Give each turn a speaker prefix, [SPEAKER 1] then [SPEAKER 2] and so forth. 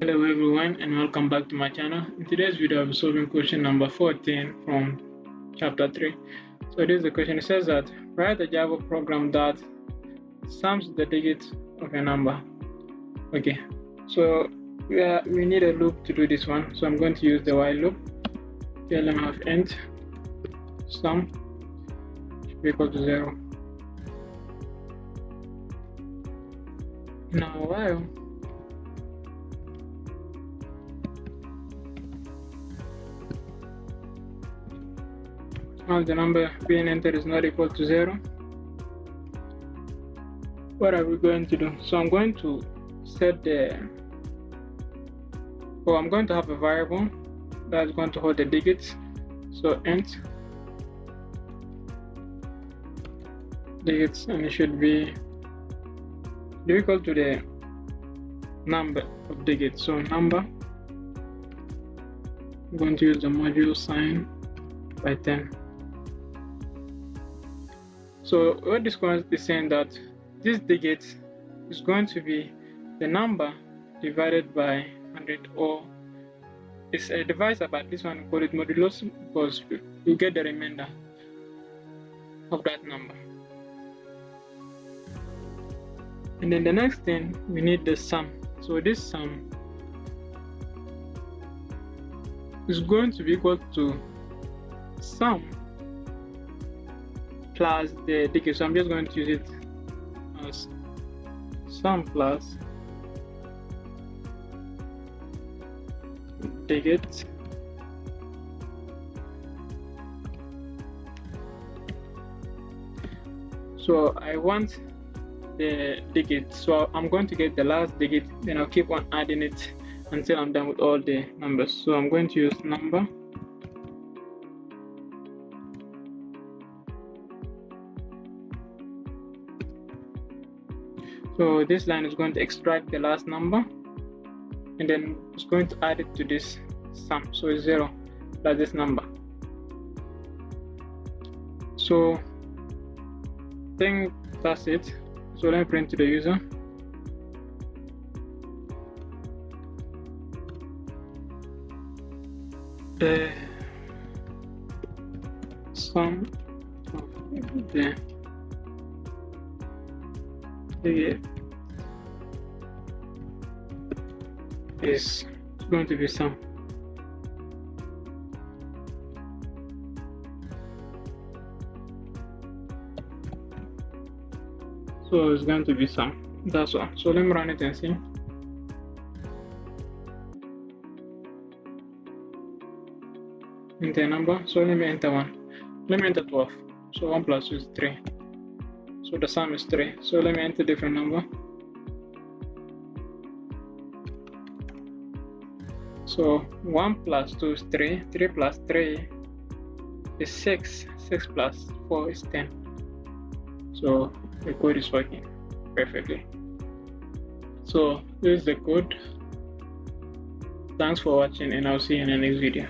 [SPEAKER 1] Hello everyone and welcome back to my channel. In today's video I'll be solving question number 14 from chapter 3. So this is the question. It says that write a Java program that sums the digits of a number. Okay, so we need a loop to do this one. So I'm going to use the while loop. Okay, let me have int sum should be equal to 0. Now while the number being entered is not equal to 0, what are we going to do? So I'm going to set I'm going to have a variable that's going to hold the digits. So int digits, and it should be equal to the number of digits. So number, I'm going to use the module sign by 10. So what this one is saying that this digit is going to be the number divided by 100, or it's a divisor, but this one we call it modulus because you get the remainder of that number. And then the next thing, we need the sum. So this sum is going to be equal to sum plus the digit. So I'm just going to use it as sum plus digit so I want the digit, so I'm going to get the last digit, then I'll keep on adding it until I'm done with all the numbers. So I'm going to use number so this line is going to extract the last number and then it's going to add it to this sum, so it's 0 plus this number. So I think that's it. So let me print to the user. The sum of the digit is going to be sum. So it's going to be sum. That's all. So let me run it and see. Enter number. So let me enter 1. Let me enter 12. So 1 plus 2 is 3. So the sum is 3. So let me enter different number. So 1 plus 2 is 3. 3 plus 3 is 6. 6 plus 4 is 10. So the code is working perfectly. So this is the code. Thanks for watching, and I'll see you in the next video.